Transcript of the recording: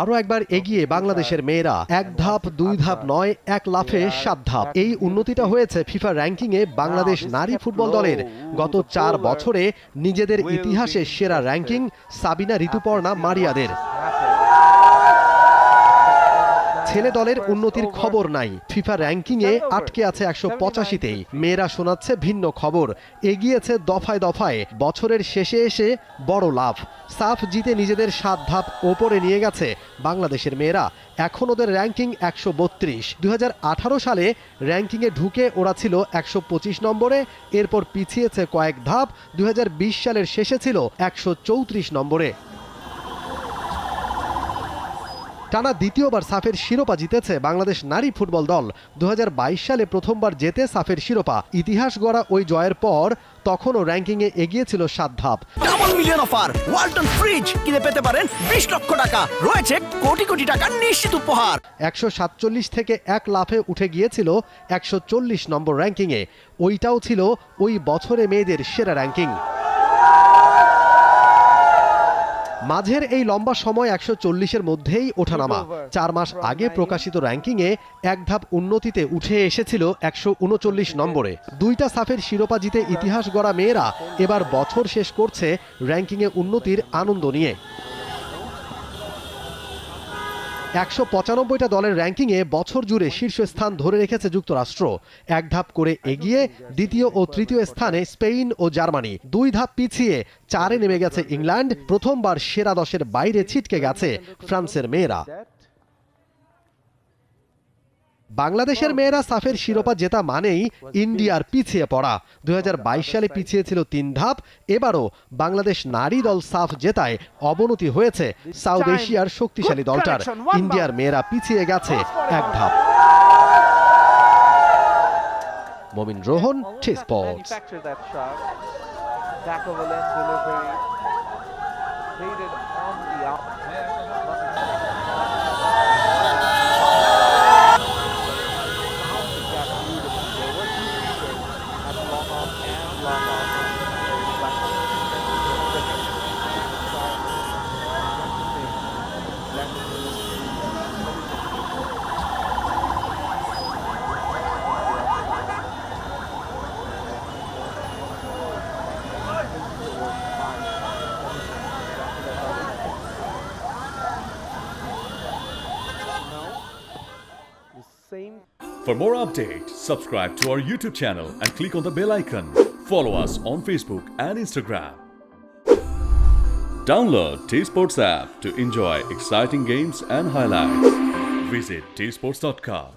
আরও একবার এগিয়ে বাংলাদেশের মেয়েরা, এক ধাপ দুই ধাপ নয়, এক লাফে 7 ধাপ। এই উন্নতিটা হয়েছে ফিফা র্যাঙ্কিংয়ে বাংলাদেশ নারী ফুটবল দলের। গত 4 বছরে নিজেদের ইতিহাসে সেরা র্যাঙ্কিং সাবিনা ঋতুপর্ণা মারিয়াদের। ছেলে দলের উন্নতির খবর নাই, ফিফা র্যাঙ্কিংয়ে আটকে আছে 185তেই। মেয়েরা শোনাচ্ছে ভিন্ন খবর, এগিয়েছে দফায় দফায়। বছরের শেষে এসে বড় লাভ, সাফ জিতে নিজেদের 7 ধাপ ওপরে নিয়ে গেছে বাংলাদেশের মেয়েরা। এখন ওদের র্যাঙ্কিং 132। 2018 সালে র্যাঙ্কিংয়ে ঢুকে ওরা ছিল 125 নম্বরে, এরপর পিছিয়েছে কয়েক ধাপ। 2020 সালের শেষে ছিল 134 নম্বরে। টানা দ্বিতীয়বার সাফের শিরোপা জিতেছে বাংলাদেশ নারী ফুটবল দল। 2022 সালে প্রথমবার জেতে সাফের শিরোপা। ইতিহাস গড়া ওই জয়ের পর তখনও র্যাঙ্কিংয়ে এগিয়ে ছিল 7 ধাপ। Double million offer, Walton fridge কিনে পেতে পারেন 20 লক্ষ টাকা, রয়েছে কোটি কোটি টাকার নিশ্চিত উপহার। 147 থেকে এক লাফে উঠে গিয়েছিল 140 নম্বর র্যাঙ্কিংয়ে। ওইটাও ছিল ওই বছরে মেয়েদের সেরা র্যাঙ্কিং। মাঝের এই লম্বা সময় 140-এর মধ্যেই ওঠানামা। 4 মাস আগে প্রকাশিত র্যাঙ্কিংয়ে এক ধাপ উন্নতিতে উঠে এসেছিল 139 নম্বরে। 2টা সাফের শিরোপা জিতে ইতিহাস গড়া মেয়েরা এবার বছর শেষ করছে র্যাঙ্কিংয়ে উন্নতির আনন্দ নিয়ে। 195টা দলের র্যাঙ্কিংয়ে বছর জুড়ে শীর্ষস্থান ধরে রেখেছে যুক্তরাষ্ট্র। এক ধাপ করে এগিয়ে দ্বিতীয় ও তৃতীয় স্থানে স্পেন ও জার্মানি। 2 ধাপ পিছিয়ে 4-এ নেমে গেছে ইংল্যান্ড। প্রথমবার সেরা 10-এর বাইরে ছিটকে গেছে ফ্রান্সের মেয়েরা। বাংলাদেশের মেয়েরা সাফের শিরোপা জেতা মানেই ইন্ডিয়ার পিছিয়ে পড়া। 2022 সালে পিছিয়ে ছিল 3 ধাপ। এবারও বাংলাদেশ নারী দল সাফ জেতায় অবনতি হয়েছে সাউথ এশিয়ার শক্তিশালী দলটার। ইন্ডিয়ার মেয়েরা পিছিয়ে গেছে 1 ধাপ। মমিন Rohan, T Sports. For more updates, subscribe to our YouTube channel and click on the bell icon. Follow us on Facebook and Instagram. Download T-Sports app to enjoy exciting games and highlights. Visit tsports.com.